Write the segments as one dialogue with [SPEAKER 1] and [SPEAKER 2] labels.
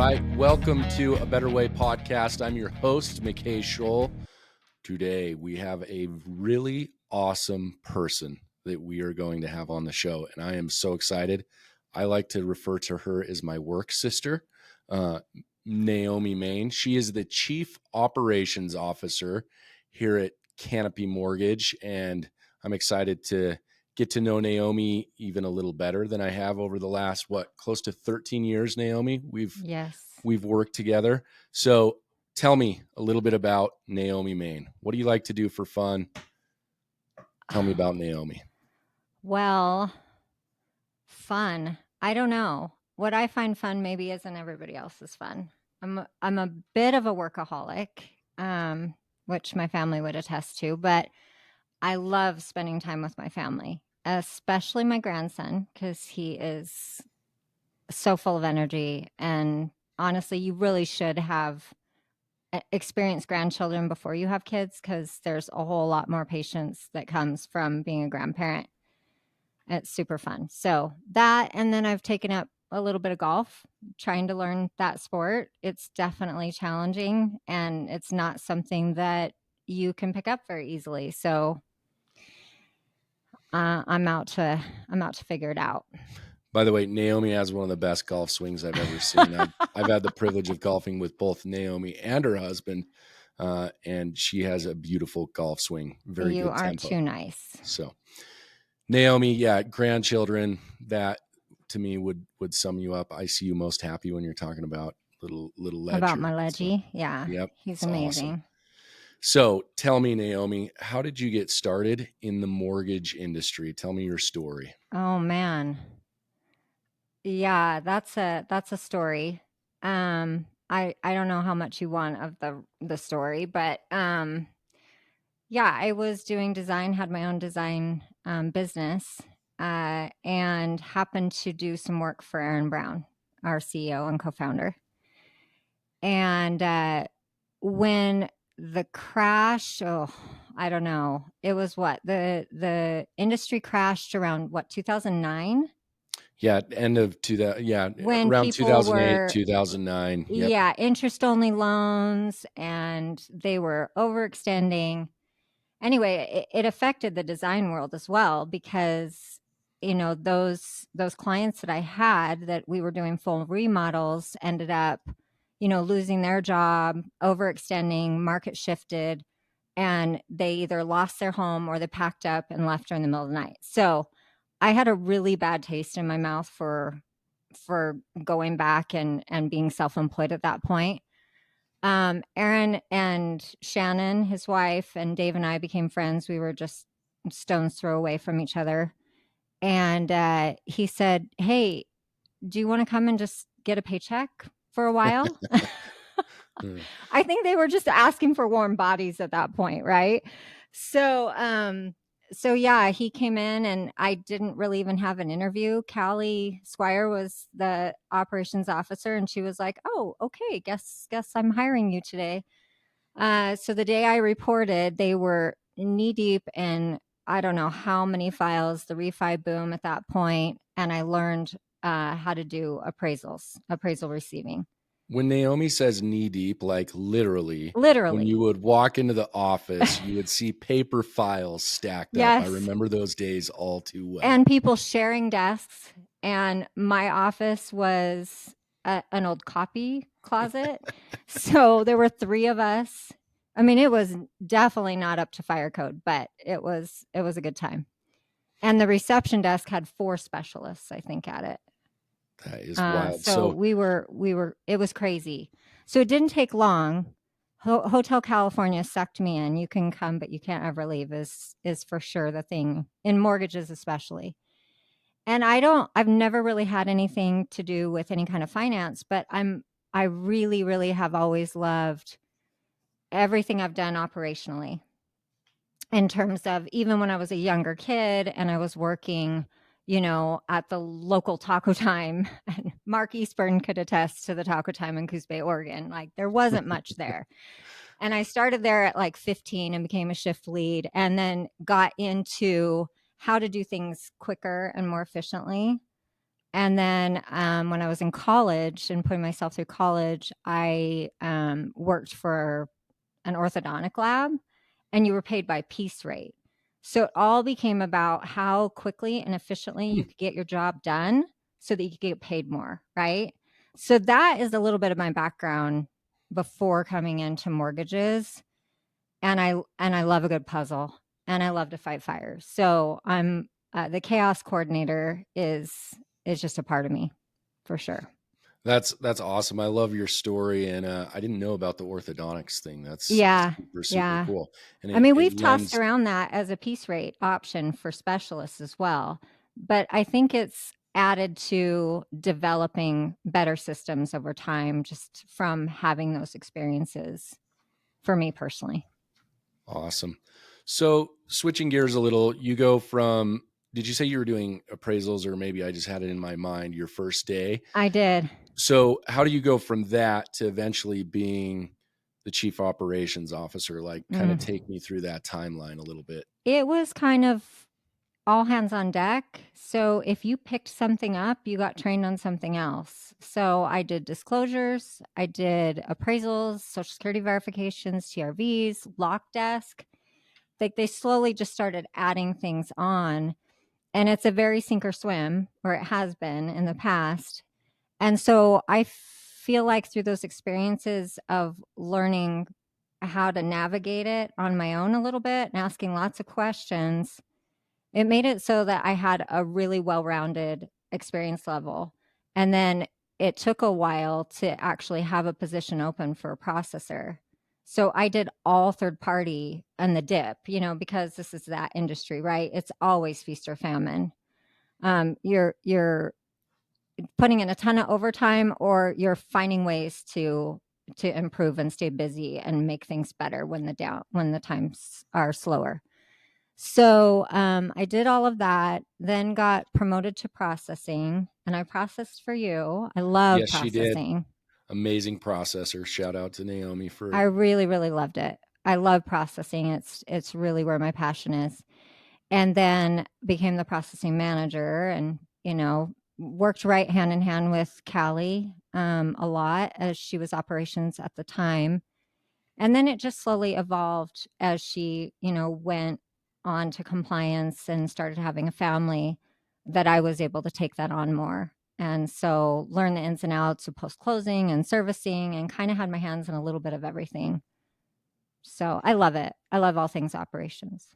[SPEAKER 1] right. Welcome to A Better Way podcast. I'm your host, McKay Scholl. Today, we have a really awesome person that we are going to have on the show, and I am so excited. I like to refer to her as my work sister, Naomi Mayne. She is the Chief Operations Officer here at Canopy Mortgage, and I'm excited to get to know Naomi even a little better than I have over the last, close to 13 years, Naomi. We've worked together. So tell me a little bit about Naomi Mayne. What do you like to do for fun? Tell me about Naomi.
[SPEAKER 2] Well, fun. I don't know. What I find fun maybe isn't everybody else's fun. I'm a bit of a workaholic, which my family would attest to, but I love spending time with my family, especially my grandson, because he is so full of energy. And honestly, you really should have experienced grandchildren before you have kids, because there's a whole lot more patience that comes from being a grandparent. It's super fun. So that, and then I've taken up a little bit of golf, trying to learn that sport. It's definitely challenging, and it's not something that you can pick up very easily. So I'm out to figure it out.
[SPEAKER 1] By the way, Naomi has one of the best golf swings I've ever seen. I've had the privilege of golfing with both Naomi and her husband, and she has a beautiful golf swing. Very
[SPEAKER 2] You
[SPEAKER 1] good
[SPEAKER 2] are
[SPEAKER 1] tempo.
[SPEAKER 2] too nice.
[SPEAKER 1] So, Naomi, yeah, grandchildren, that to me would sum you up. I see you most happy when you're talking about little Ledger.
[SPEAKER 2] About my
[SPEAKER 1] So,
[SPEAKER 2] Leggy. Yeah.
[SPEAKER 1] yep,
[SPEAKER 2] He's
[SPEAKER 1] amazing.
[SPEAKER 2] amazing.
[SPEAKER 1] So tell me, Naomi, how did you get started in the mortgage industry? Tell me your story.
[SPEAKER 2] Oh man. Yeah, that's a story. I don't know how much you want of the story, but yeah, I was doing design, had my own design business, and happened to do some work for Aaron Brown, our CEO and co-founder. And when the crash, I don't know, it was the industry crashed around 2009.
[SPEAKER 1] Yeah, end of
[SPEAKER 2] When
[SPEAKER 1] around
[SPEAKER 2] people
[SPEAKER 1] 2008,
[SPEAKER 2] were
[SPEAKER 1] 2009. Yep.
[SPEAKER 2] Yeah, interest only loans, and they were overextending. Anyway, it affected the design world as well, because those clients that I had that we were doing full remodels ended up losing their job, overextending, market shifted, and they either lost their home or they packed up and left during the middle of the night. So I had a really bad taste in my mouth for going back and being self-employed at that point. Aaron and Shannon, his wife, and Dave and I became friends. We were just stone's throw away from each other. And he said, "Hey, do you want to come and just get a paycheck for a while?" I think they were just asking for warm bodies at that point, right? So yeah, he came in, and I didn't really even have an interview. Callie Squire was the operations officer, and she was like, "Oh, okay, guess I'm hiring you today." So the day I reported, they were knee deep in I don't know how many files, the refi boom at that point, and I learned how to do appraisal receiving.
[SPEAKER 1] When Naomi says knee deep, like literally, when you
[SPEAKER 2] Literally.
[SPEAKER 1] would walk into the office, you would see paper files stacked up. I
[SPEAKER 2] Yes.
[SPEAKER 1] remember those days all too well.
[SPEAKER 2] And people sharing desks. And my office was an old copy closet. So there were 3 of us. I mean, it was definitely not up to fire code, but it was a good time. And the reception desk had 4 specialists, I think, at it.
[SPEAKER 1] That is wild.
[SPEAKER 2] So we were it was crazy. So it didn't take long. Hotel California sucked me in. You can come, but you can't ever leave is for sure the thing in mortgages, especially. And I've never really had anything to do with any kind of finance, but I really, really have always loved everything I've done operationally, in terms of even when I was a younger kid and I was working, at the local Taco Time. And Mark Eastburn could attest to the Taco Time in Coos Bay, Oregon. Like, there wasn't much there. And I started there at like 15 and became a shift lead, and then got into how to do things quicker and more efficiently. And then when I was in college and putting myself through college, I worked for an orthodontic lab, and you were paid by piece rate. So it all became about how quickly and efficiently
[SPEAKER 1] Hmm.
[SPEAKER 2] you could get your job done so that you could get paid more, right? So that is a little bit of my background before coming into mortgages. And I love a good puzzle, and I love to fight fires. So I'm the chaos coordinator is just a part of me for sure.
[SPEAKER 1] That's awesome. I love your story, and I didn't know about the orthodontics thing. That's
[SPEAKER 2] Yeah,
[SPEAKER 1] super, super
[SPEAKER 2] yeah.
[SPEAKER 1] cool, and
[SPEAKER 2] I
[SPEAKER 1] it
[SPEAKER 2] mean,
[SPEAKER 1] it
[SPEAKER 2] we've tossed
[SPEAKER 1] lends.
[SPEAKER 2] around that as a piece rate option for specialists as well, but I think it's added to developing better systems over time just from having those experiences for me personally.
[SPEAKER 1] Awesome. So switching gears a little, you go from, did you say you were doing appraisals, or maybe I just had it in my mind your first day?
[SPEAKER 2] I did.
[SPEAKER 1] So how do you go from that to eventually being the chief operations officer? Like, kind of
[SPEAKER 2] Mm.
[SPEAKER 1] take me through that timeline a little bit.
[SPEAKER 2] It was kind of all hands on deck. So if you picked something up, you got trained on something else. So I did disclosures, I did appraisals, social security verifications, TRVs, lock desk. Like they slowly just started adding things on. And it's a very sink or swim, or it has been in the past. And so I feel like through those experiences of learning how to navigate it on my own a little bit and asking lots of questions, it made it so that I had a really well-rounded experience level. And then it took a while to actually have a position open for a processor. So I did all third party and the dip, because this is that industry, right? It's always feast or famine. You're putting in a ton of overtime, or you're finding ways to improve and stay busy and make things better when the times are slower. So I did all of that, then got promoted to processing, and I processed for you. I love
[SPEAKER 1] Yes, she did.
[SPEAKER 2] processing.
[SPEAKER 1] Amazing processor. Shout out to Naomi
[SPEAKER 2] I
[SPEAKER 1] for.
[SPEAKER 2] really, really loved it. I love processing. It's really where my passion is. And then became the processing manager, and worked right hand in hand with Callie a lot, as she was operations at the time. And then it just slowly evolved as she, went on to compliance and started having a family, that I was able to take that on more. And so learn the ins and outs of post closing and servicing, and kind of had my hands in a little bit of everything. So I love it. I love all things operations.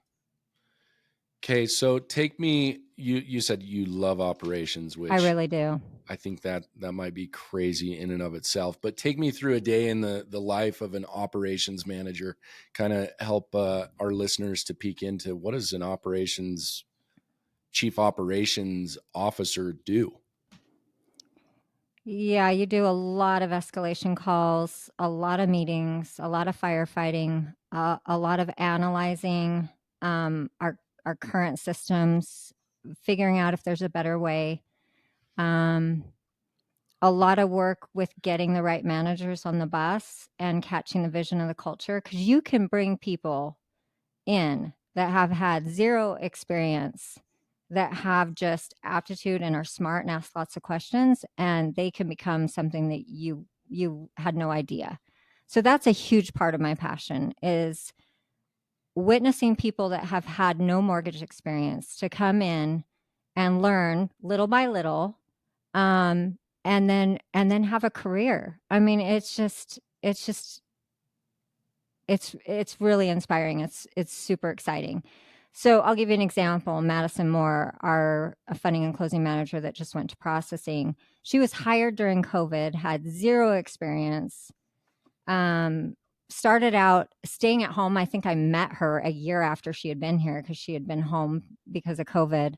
[SPEAKER 1] Okay, so take me. You said you love operations,
[SPEAKER 2] I
[SPEAKER 1] which
[SPEAKER 2] really do.
[SPEAKER 1] I think that might be crazy in and of itself. But take me through a day in the life of an operations manager. Kind of help our listeners to peek into, what does an operations chief operations officer do?
[SPEAKER 2] Yeah, you do a lot of escalation calls, a lot of meetings, a lot of firefighting, a lot of analyzing our current systems, figuring out if there's a better way. Um, a lot of work with getting the right managers on the bus and catching the vision of the culture, because you can bring people in that have had zero experience, that have just aptitude and are smart and ask lots of questions, and they can become something that you had no idea. So that's a huge part of my passion, is witnessing people that have had no mortgage experience to come in and learn little by little, and then have a career. I mean, it's really inspiring. It's super exciting. So I'll give you an example. Madison Moore, our funding and closing manager that just went to processing, she was hired during COVID, had zero experience. Um, Started out staying at home. I think I met her a year after she had been here, because she had been home because of COVID.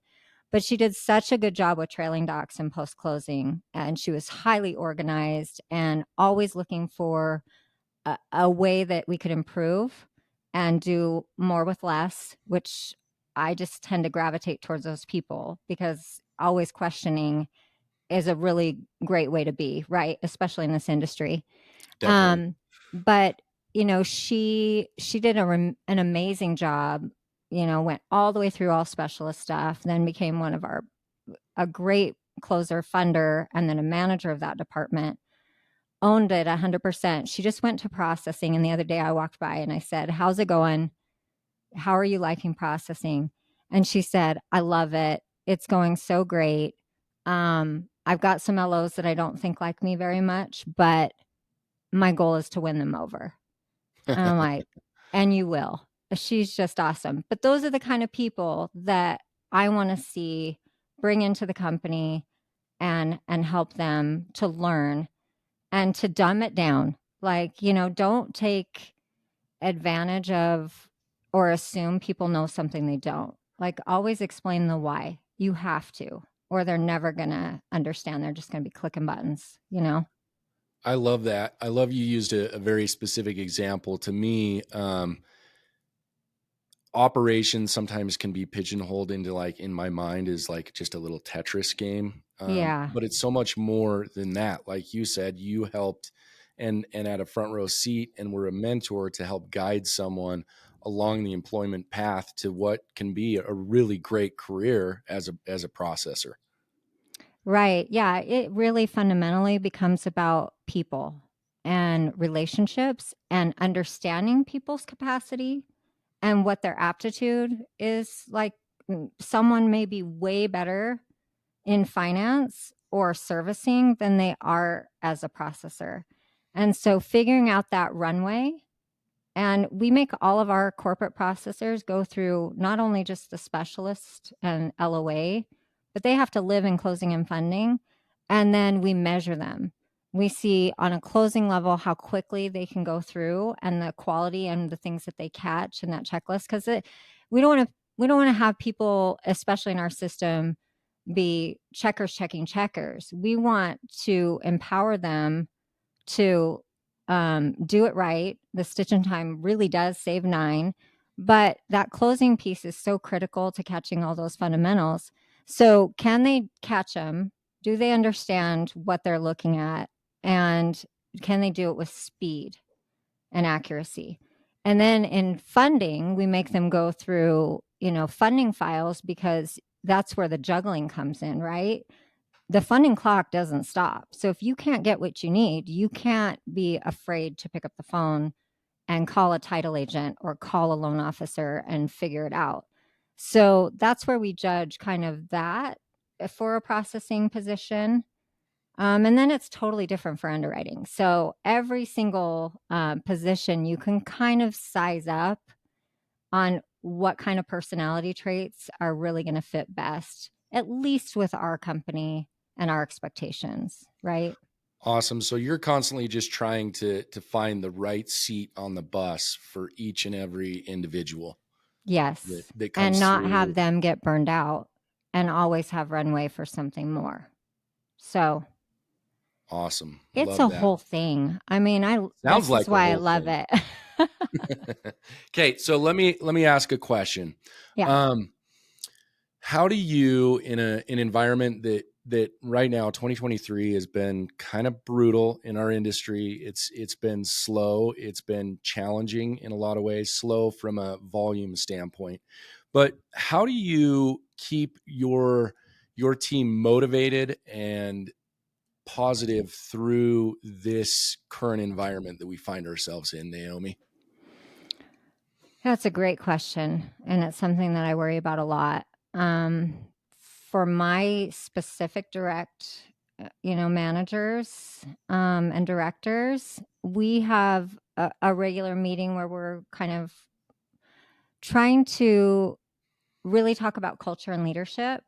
[SPEAKER 2] But she did such a good job with trailing docs and post closing, and she was highly organized and always looking for a way that we could improve and do more with less, which I just tend to gravitate towards those people, because always questioning is a really great way to be, right? Especially in this industry.
[SPEAKER 1] Definitely.
[SPEAKER 2] Um, but she did an amazing job. Went all the way through all specialist stuff, then became one of our a great closer, funder, and then a manager of that department, owned it 100%. She just went to processing. And the other day I walked by and I said, "How's it going? How are you liking processing?" And she said, "I love it. It's going so great. I've got some LOs that I don't think like me very much, but my goal is to win them over." And I'm like, "And you will." She's just awesome. But those are the kind of people that I want to see bring into the company and help them to learn and to dumb it down. Like, don't take advantage of or assume people know something they don't. Like, always explain the why. You have to, or they're never going to understand. They're just going to be clicking buttons.
[SPEAKER 1] I love that. I love you used a very specific example. To me, operations sometimes can be pigeonholed into, like, in my mind, is like just a little Tetris game.
[SPEAKER 2] Yeah.
[SPEAKER 1] But it's so much more than that. Like you said, you helped and had a front row seat and were a mentor to help guide someone along the employment path to what can be a really great career as a processor.
[SPEAKER 2] Right. Yeah. It really fundamentally becomes about people and relationships and understanding people's capacity and what their aptitude is. Like, someone may be way better in finance or servicing than they are as a processor. And so figuring out that runway, and we make all of our corporate processors go through not only just the specialist and LOA, but they have to live in closing and funding. And then we measure them. We see on a closing level how quickly they can go through and the quality and the things that they catch in that checklist. Because we don't want to have people, especially in our system, be checkers checking checkers. We want to empower them to do it right. The stitch in time really does save 9, but that closing piece is so critical to catching all those fundamentals. So, can they catch them? Do they understand what they're looking at? And can they do it with speed and accuracy? And then in funding, we make them go through, funding files, because that's where the juggling comes in, right? The funding clock doesn't stop. So if you can't get what you need, you can't be afraid to pick up the phone and call a title agent or call a loan officer and figure it out. So that's where we judge kind of that for a processing position. And then it's totally different for underwriting. So every single position you can kind of size up on what kind of personality traits are really going to fit best, at least with our company and our expectations, right?
[SPEAKER 1] Awesome. So you're constantly just trying to find the right seat on the bus for each and every individual that
[SPEAKER 2] Yes.
[SPEAKER 1] that
[SPEAKER 2] And
[SPEAKER 1] comes
[SPEAKER 2] not have
[SPEAKER 1] through.
[SPEAKER 2] them get burned out and always have runway for something more. So
[SPEAKER 1] Awesome.
[SPEAKER 2] it's
[SPEAKER 1] Love
[SPEAKER 2] a
[SPEAKER 1] that.
[SPEAKER 2] whole thing. I mean,
[SPEAKER 1] Sounds
[SPEAKER 2] this is
[SPEAKER 1] like a
[SPEAKER 2] why I
[SPEAKER 1] whole
[SPEAKER 2] love
[SPEAKER 1] thing.
[SPEAKER 2] it.
[SPEAKER 1] Okay, so let me ask a question.
[SPEAKER 2] Yeah.
[SPEAKER 1] Um, how do you, in an environment that right now, 2023 has been kind of brutal in our industry. It's been slow, it's been challenging in a lot of ways, slow from a volume standpoint. But how do you keep your team motivated and positive through this current environment that we find ourselves in, Naomi?
[SPEAKER 2] That's a great question, and it's something that I worry about a lot. Um, for my specific direct, managers and directors, we have a regular meeting where we're kind of trying to really talk about culture and leadership.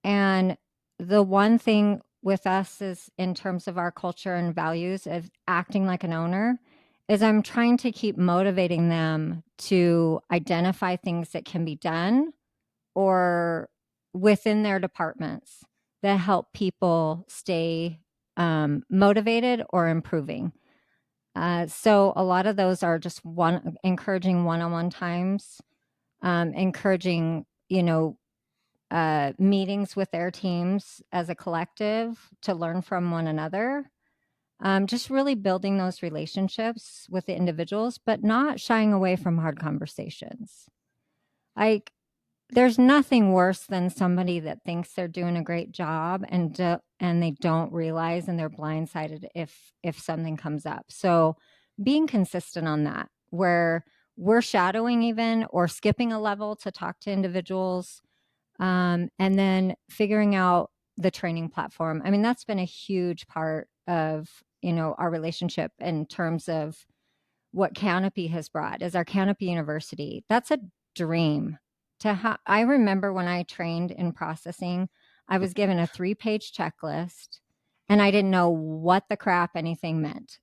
[SPEAKER 2] And the one thing with us is, in terms of our culture and values of acting like an owner, is I'm trying to keep motivating them to identify things that can be done or within their departments that help people stay motivated or improving. So a lot of those are just encouraging one-on-one times, encouraging, meetings with their teams as a collective to learn from one another. Just really building those relationships with the individuals, but not shying away from hard conversations. Like, there's nothing worse than somebody that thinks they're doing a great job and they don't realize and they're blindsided if something comes up. So being consistent on that, where we're shadowing even or skipping a level to talk to individuals, and then figuring out the training platform. I mean, that's been a huge part of our relationship in terms of what Canopy has brought is our Canopy University. That's a dream to have. I remember when I trained in processing, I was given a 3-page checklist and I didn't know what the crap anything meant.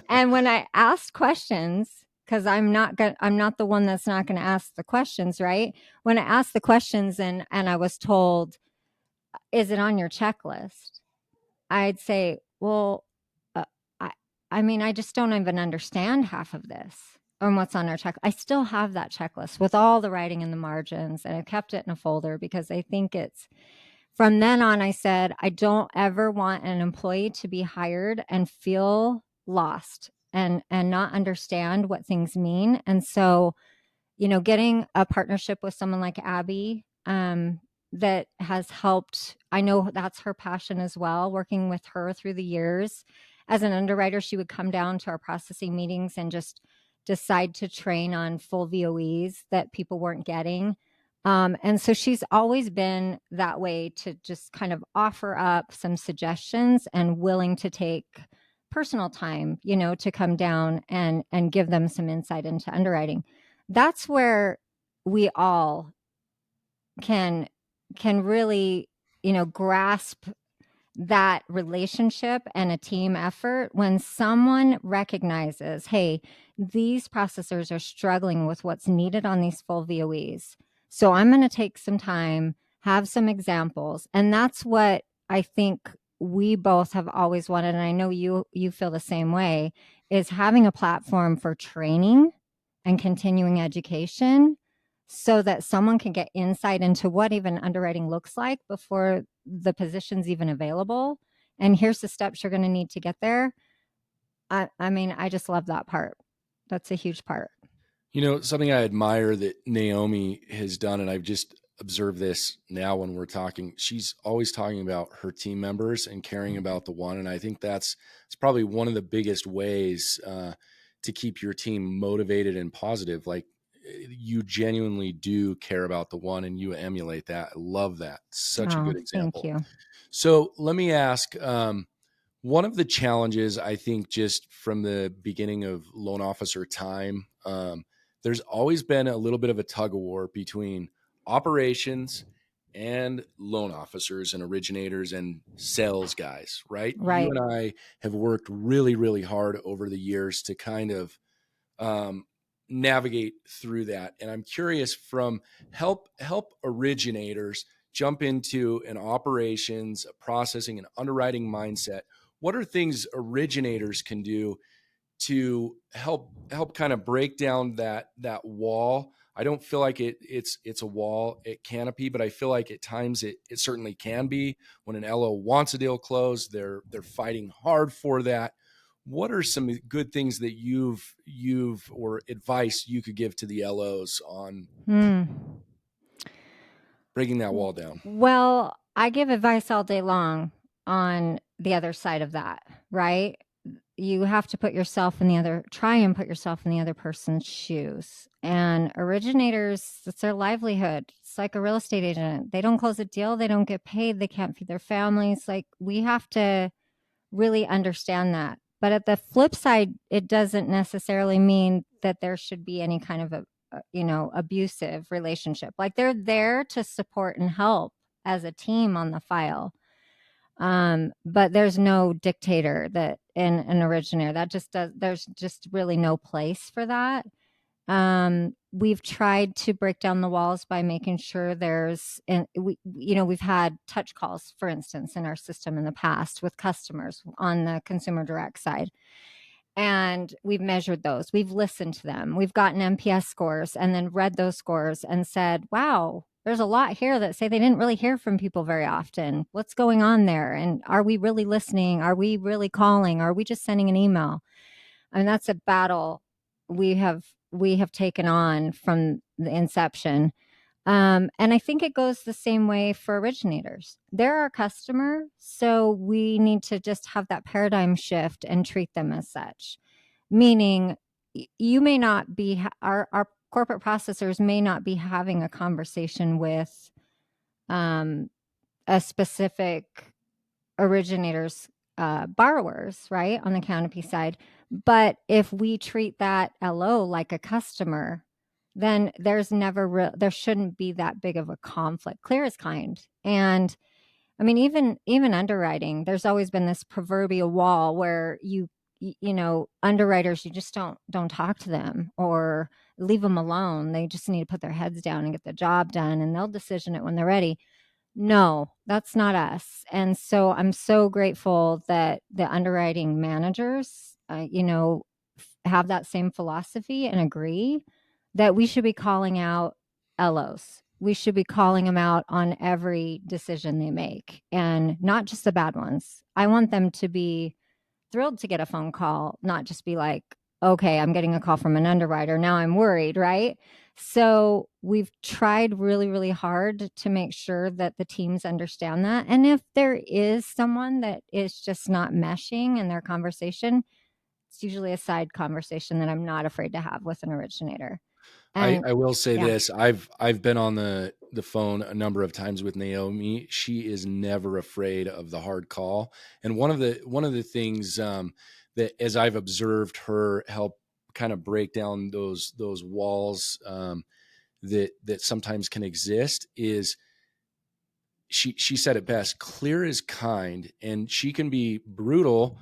[SPEAKER 2] And when I asked questions, because I'm not the one that's not going to ask the questions, right? When I asked the questions and I was told, is it on your checklist? I'd say, well, uh, I, I mean, I just don't even understand half of this and what's on our check. I still have that checklist with all the writing in the margins, and I kept it in a folder because I think it's from then on. I said, I don't ever want an employee to be hired and feel lost and not understand what things mean. And so getting a partnership with someone like Abby, that has helped. I know that's her passion as well, working with her through the years. As an underwriter, she would come down to our processing meetings and just decide to train on full VOEs that people weren't getting. And so she's always been that way to just kind of offer up some suggestions and willing to take personal time, to come down and give them some insight into underwriting. That's where we all can really grasp that relationship and a team effort when someone recognizes, hey, these processors are struggling with what's needed on these full VOEs, so I'm going to take some time, have some examples. And that's what I think we both have always wanted, and I know you feel the same way, is having a platform for training and continuing education so that someone can get insight into what even underwriting looks like before the position's even available. And here's the steps you're going to need to get there. I mean, I just love that part. That's a huge part.
[SPEAKER 1] Something I admire that Naomi has done, and I've just observed this now when we're talking, she's always talking about her team members and caring about the one. And I think it's probably one of the biggest ways to keep your team motivated and positive. Like, you genuinely do care about the one and you emulate that. I love that. Such a
[SPEAKER 2] Oh,
[SPEAKER 1] good
[SPEAKER 2] thank
[SPEAKER 1] example.
[SPEAKER 2] you.
[SPEAKER 1] So let me ask, one of the challenges, I think, just from the beginning of loan officer time, there's always been a little bit of a tug of war between operations and loan officers and originators and sales guys, right? You
[SPEAKER 2] Right.
[SPEAKER 1] and I have worked really, really hard over the years to kind of um, navigate through that. And I'm curious, from help originators jump into an operations, a processing, and underwriting mindset. What are things originators can do to help kind of break down that wall? I don't feel like it's a wall at Canopy, but I feel like at times it certainly can be. When an LO wants a deal closed, they're fighting hard for that. What are some good things that you've or advice you could give to the LOs on
[SPEAKER 2] Hmm.
[SPEAKER 1] breaking that wall down?
[SPEAKER 2] Well, I give advice all day long on the other side of that, right? You have to try and put yourself in the other person's shoes. And originators, it's their livelihood. It's like a real estate agent. They don't close a deal, they don't get paid, they can't feed their families. Like, we have to really understand that. But at the flip side, it doesn't necessarily mean that there should be any kind of abusive relationship. Like, they're there to support and help as a team on the file. But there's no dictator that in an originator. There's just really no place for that. We've tried to break down the walls by making sure we've had touch calls, for instance, in our system in the past with customers on the consumer direct side. And we've measured those. We've listened to them. We've gotten NPS scores and then read those scores and said, wow, there's a lot here that say they didn't really hear from people very often. What's going on there? And are we really listening? Are we really calling? Are we just sending an email? And that's a battle we have taken on from the inception. And I think it goes the same way for originators. They're our customer, so we need to just have that paradigm shift and treat them as such. Meaning, you may not be, our corporate processors may not be having a conversation with um, a specific originator's borrowers, right, on the Canopy side. But if we treat that LO like a customer, then there shouldn't be that big of a conflict. Clear as kind. And I mean, even underwriting, there's always been this proverbial wall where underwriters, you just don't talk to them or leave them alone. They just need to put their heads down and get the job done, and they'll decision it when they're ready. No, that's not us. And so I'm so grateful that the underwriting managers, have that same philosophy and agree that we should be calling out LOs. We should be calling them out on every decision they make, and not just the bad ones. I want them to be thrilled to get a phone call, not just be like, okay, I'm getting a call from an underwriter. Now I'm worried, right? So we've tried really, really hard to make sure that the teams understand that. And if there is someone that is just not meshing in their conversation, it's usually a side conversation that I'm not afraid to have with an originator. And
[SPEAKER 1] I will say
[SPEAKER 2] yeah,
[SPEAKER 1] this. I've been on the phone a number of times with Naomi. She is never afraid of the hard call. And one of the things that, as I've observed her help kind of break down those walls that sometimes can exist, is she said it best: clear is kind, and she can be brutal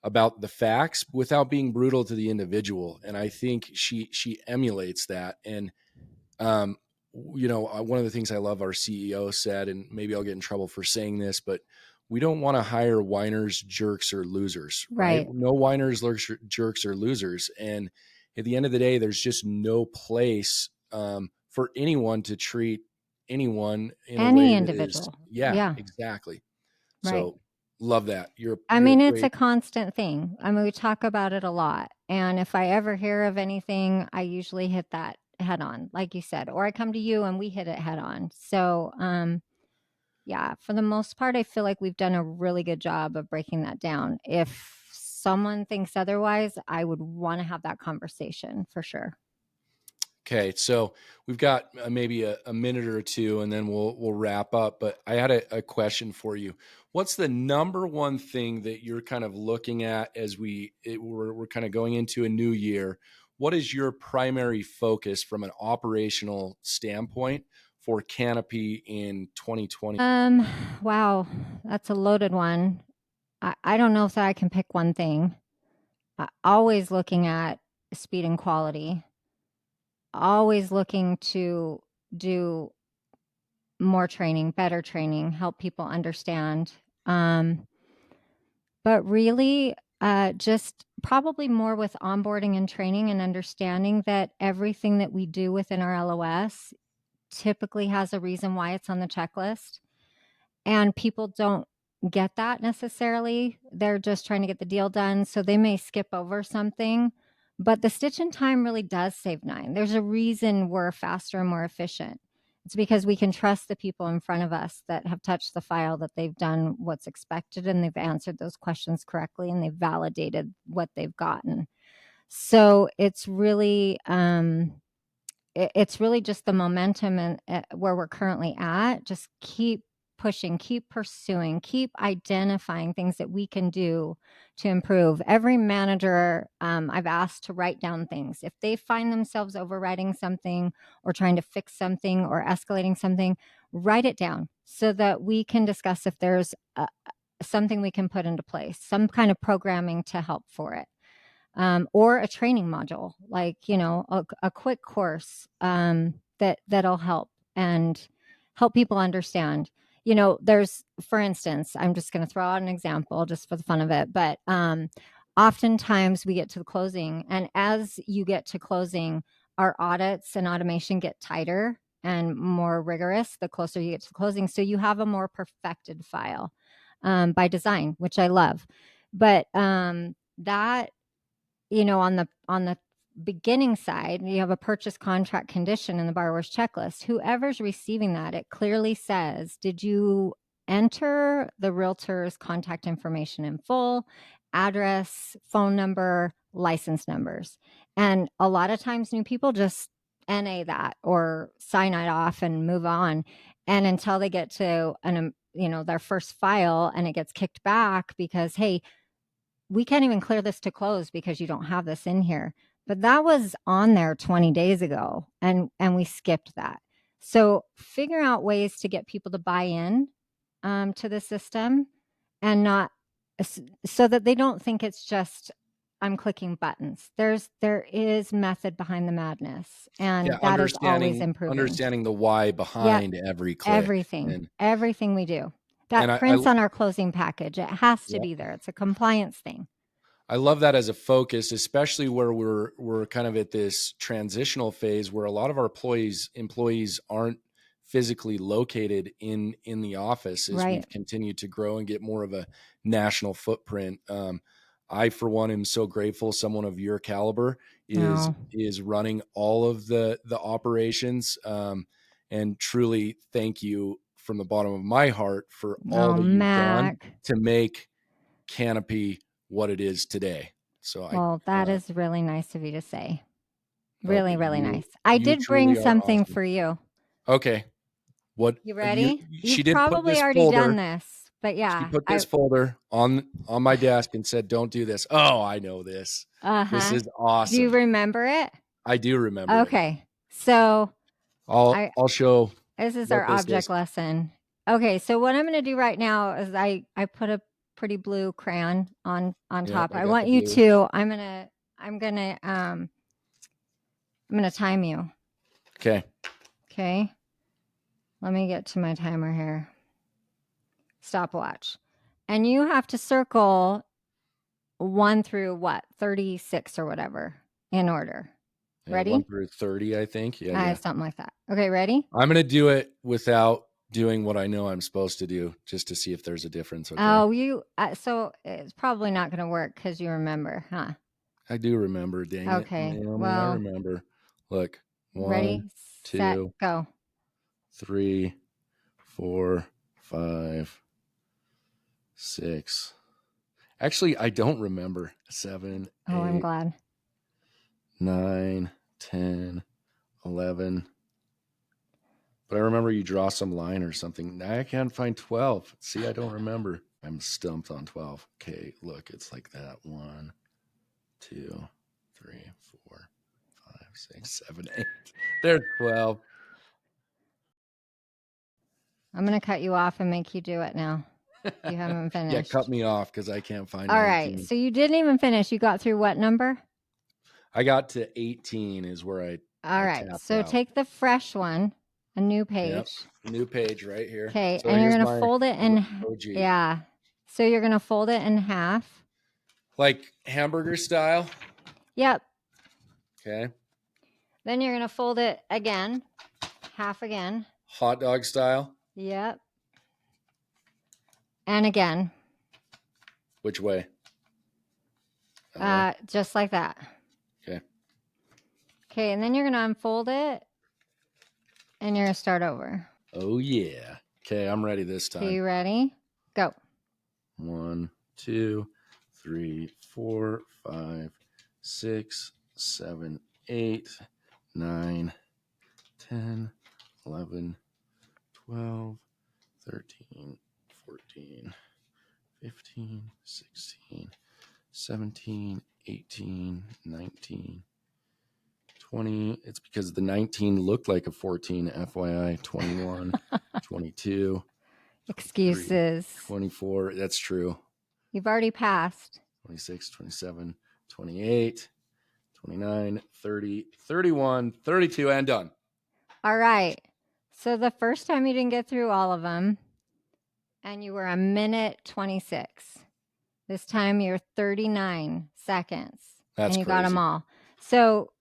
[SPEAKER 1] about the facts without being brutal to the individual. And I think she emulates that. And um, one of the things I love our CEO said, and maybe I'll get in trouble for saying this, but we don't want to hire whiners, jerks, or losers, right?
[SPEAKER 2] right.
[SPEAKER 1] No whiners, jerks, or losers. And at the end of the day, there's just no place for anyone to treat anyone in a
[SPEAKER 2] Any
[SPEAKER 1] way that is,
[SPEAKER 2] individual.
[SPEAKER 1] yeah,
[SPEAKER 2] Yeah,
[SPEAKER 1] exactly.
[SPEAKER 2] right.
[SPEAKER 1] So love that.
[SPEAKER 2] I
[SPEAKER 1] You're a
[SPEAKER 2] mean, it's a
[SPEAKER 1] great.
[SPEAKER 2] constant thing. I mean, we talk about it a lot. And if I ever hear of anything, I usually hit that head on, like you said, or I come to you and we hit it head on. So, yeah, for the most part, I feel like we've done a really good job of breaking that down. If someone thinks otherwise, I would want to have that conversation for sure.
[SPEAKER 1] Okay, so we've got maybe a minute or two, and then we'll wrap up. But I had a question for you. What's the number one thing that you're kind of looking at as we're kind of going into a new year? What is your primary focus from an operational standpoint for Canopy in 2020?
[SPEAKER 2] Um, wow, that's a loaded one. I don't know if I can pick one thing. Always looking at speed and quality, always looking to do more training, better training, help people understand. Um, but really, just probably more with onboarding and training and understanding that everything that we do within our LOS typically has a reason why it's on the checklist. And people don't get that necessarily. They're just trying to get the deal done. So they may skip over something. But the stitch in time really does save 9. There's a reason we're faster and more efficient. It's because we can trust the people in front of us that have touched the file, that they've done what's expected and they've answered those questions correctly and they've validated what they've gotten. So it's really just the momentum and where we're currently at. Just keep pushing, keep pursuing, keep identifying things that we can do to improve. Every manager I've asked to write down things. If they find themselves overriding something or trying to fix something or escalating something, write it down so that we can discuss if there's something we can put into place, some kind of programming to help for it, or a training module, like a quick course that'll help and help people understand. There's, for instance, I'm just going to throw out an example just for the fun of it, but oftentimes we get to the closing, and as you get to closing, our audits and automation get tighter and more rigorous the closer you get to the closing. So you have a more perfected file by design, which I love. But that on the beginning side, you have a purchase contract condition in the borrower's checklist. Whoever's receiving that, it clearly says, did you enter the realtor's contact information in full, address, phone number, license numbers? And a lot of times new people just NA that or sign it off and move on. And until they get to their first file and it gets kicked back because, hey, we can't even clear this to close because you don't have this in here. But that was on there 20 days ago and we skipped that. So figure out ways to get people to buy in to the system and not so that they don't think it's just I'm clicking buttons. There is method behind the madness, and
[SPEAKER 1] Yeah,
[SPEAKER 2] that is always improving.
[SPEAKER 1] understanding the why
[SPEAKER 2] Yep,
[SPEAKER 1] behind every click.
[SPEAKER 2] everything we do. That
[SPEAKER 1] And
[SPEAKER 2] prints on our closing package. It has to
[SPEAKER 1] yeah,
[SPEAKER 2] be there. It's a compliance thing.
[SPEAKER 1] I love that as a focus, especially where we're kind of at this transitional phase where a lot of our employees aren't physically located in the office as
[SPEAKER 2] Right.
[SPEAKER 1] we've continued to grow and get more of a national footprint. I, for one, am so grateful someone of your caliber
[SPEAKER 2] No.
[SPEAKER 1] is running all of the operations, and truly thank you from the bottom of my heart for all
[SPEAKER 2] No,
[SPEAKER 1] that you've done
[SPEAKER 2] Mac.
[SPEAKER 1] to make Canopy what it is today. So
[SPEAKER 2] Well, that is really nice of you to say.
[SPEAKER 1] oh,
[SPEAKER 2] Really,
[SPEAKER 1] but
[SPEAKER 2] really nice. I
[SPEAKER 1] you
[SPEAKER 2] did bring
[SPEAKER 1] truly are
[SPEAKER 2] something
[SPEAKER 1] awesome.
[SPEAKER 2] for you.
[SPEAKER 1] Okay. What
[SPEAKER 2] You
[SPEAKER 1] you
[SPEAKER 2] ready?
[SPEAKER 1] she
[SPEAKER 2] You've
[SPEAKER 1] did put
[SPEAKER 2] probably
[SPEAKER 1] this
[SPEAKER 2] already done
[SPEAKER 1] folder.
[SPEAKER 2] this, but
[SPEAKER 1] She
[SPEAKER 2] yeah,
[SPEAKER 1] put this folder on my desk and said, "Don't do this." Oh, I know this. This
[SPEAKER 2] uh-huh.
[SPEAKER 1] is
[SPEAKER 2] Do you
[SPEAKER 1] awesome.
[SPEAKER 2] remember it?
[SPEAKER 1] I do remember it.
[SPEAKER 2] Okay. So
[SPEAKER 1] I'll show
[SPEAKER 2] this is our
[SPEAKER 1] what this is.
[SPEAKER 2] object lesson. Okay, so what I'm going to do right now is I put a pretty blue crayon on
[SPEAKER 1] Yep,
[SPEAKER 2] top.
[SPEAKER 1] I
[SPEAKER 2] I
[SPEAKER 1] got the
[SPEAKER 2] want you
[SPEAKER 1] blue.
[SPEAKER 2] to I'm going to time you.
[SPEAKER 1] Okay.
[SPEAKER 2] Okay? Let me get to my timer here. Stopwatch. And you have to circle 1 through what? 36 or whatever in order.
[SPEAKER 1] Yeah, 1
[SPEAKER 2] Ready?
[SPEAKER 1] through 30, I think. Yeah.
[SPEAKER 2] Something like that. Okay, ready?
[SPEAKER 1] I'm going to do it without doing what I know I'm supposed to do just to see if there's a difference, okay?
[SPEAKER 2] Oh, so it's probably not going to work because you remember, huh?
[SPEAKER 1] I do remember, dang it.
[SPEAKER 2] Okay,
[SPEAKER 1] Naomi, I
[SPEAKER 2] well,
[SPEAKER 1] remember. Look, 1,
[SPEAKER 2] ready, set,
[SPEAKER 1] 2,
[SPEAKER 2] go.
[SPEAKER 1] 3, 4, 5, 6. Actually, I don't remember. 7,
[SPEAKER 2] Oh, I'm
[SPEAKER 1] 8,
[SPEAKER 2] glad.
[SPEAKER 1] 9, 10, 11. But I remember you draw some line or something. Now I can't find 12. See, I don't remember. I'm stumped on 12. Okay, look, it's like that. 1, 2, 3, 4, 5, 6, 7, 8. There's 12.
[SPEAKER 2] I'm going to cut you off and make you do it now. You haven't
[SPEAKER 1] Yeah,
[SPEAKER 2] finished.
[SPEAKER 1] cut me off because I can't find
[SPEAKER 2] All
[SPEAKER 1] 19.
[SPEAKER 2] right, so you didn't even finish. You got through what number?
[SPEAKER 1] I got to 18 is where
[SPEAKER 2] All
[SPEAKER 1] I
[SPEAKER 2] right,
[SPEAKER 1] tapped
[SPEAKER 2] so
[SPEAKER 1] out.
[SPEAKER 2] take the fresh one, a new page.
[SPEAKER 1] Yep. New page right here.
[SPEAKER 2] Okay,
[SPEAKER 1] So
[SPEAKER 2] and you're
[SPEAKER 1] here's
[SPEAKER 2] going to
[SPEAKER 1] my
[SPEAKER 2] fold it in,
[SPEAKER 1] OG.
[SPEAKER 2] yeah. So you're going to fold it in half.
[SPEAKER 1] Like hamburger style.
[SPEAKER 2] Yep.
[SPEAKER 1] Okay.
[SPEAKER 2] Then you're going to fold it again, half again.
[SPEAKER 1] Hot dog style.
[SPEAKER 2] Yep. And again.
[SPEAKER 1] Which way?
[SPEAKER 2] Just like that.
[SPEAKER 1] Okay.
[SPEAKER 2] Okay, and then you're going to unfold it and you're going to start over.
[SPEAKER 1] Oh, yeah. Okay, I'm ready this time.
[SPEAKER 2] Okay, you ready? Go.
[SPEAKER 1] 1, 2, 3, 4, 5, 6, 7, 8, 9, 10, 11, 12, 13, 14, 15, 16, 17, 18, 19, 20. It's because the 19 looked like a 14, FYI. 21, 22.
[SPEAKER 2] Excuses.
[SPEAKER 1] 24. That's true.
[SPEAKER 2] You've already passed.
[SPEAKER 1] 26, 27, 28, 29, 30, 31, 32, and done.
[SPEAKER 2] All right. So the first time you didn't get through all of them and you were a minute 26. This time you're 39 seconds.
[SPEAKER 1] That's
[SPEAKER 2] and you
[SPEAKER 1] crazy.
[SPEAKER 2] got them all. So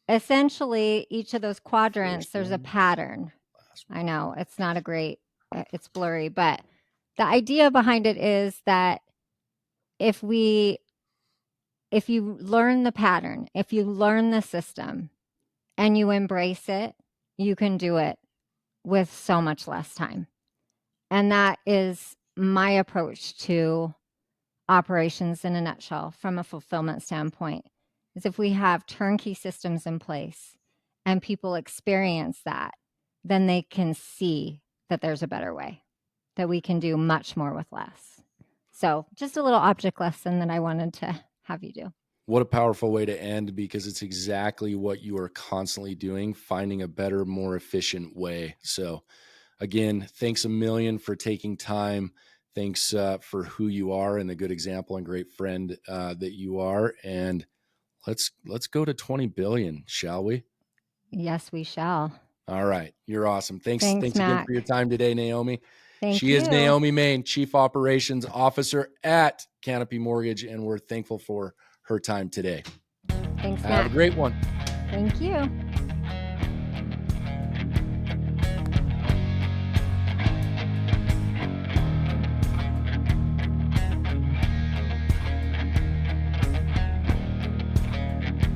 [SPEAKER 2] essentially, each of those quadrants, there's a pattern. I know it's not a great, it's blurry, but the idea behind it is that if we if you learn the pattern, if you learn the system and you embrace it, you can do it with so much less time. And that is my approach to operations in a nutshell from a fulfillment standpoint, is if we have turnkey systems in place and people experience that, then they can see that there's a better way, that we can do much more with less. So just a little object lesson that I wanted to have you do.
[SPEAKER 1] What a powerful way to end, because it's exactly what you are constantly doing, finding a better, more efficient way. So again, thanks a million for taking time. Thanks for who you are and the good example and great friend that you are. And let's go to 20 billion, shall we?
[SPEAKER 2] Yes, we shall.
[SPEAKER 1] All right. You're awesome. Thanks
[SPEAKER 2] Thanks,
[SPEAKER 1] again for your
[SPEAKER 2] Mac.
[SPEAKER 1] time today, Naomi.
[SPEAKER 2] Thank
[SPEAKER 1] She is
[SPEAKER 2] you.
[SPEAKER 1] Naomi Mayne, Chief Operations Officer at Canopy Mortgage, and we're thankful for her time today.
[SPEAKER 2] Thanks,
[SPEAKER 1] Have
[SPEAKER 2] Mac.
[SPEAKER 1] a great one.
[SPEAKER 2] Thank you.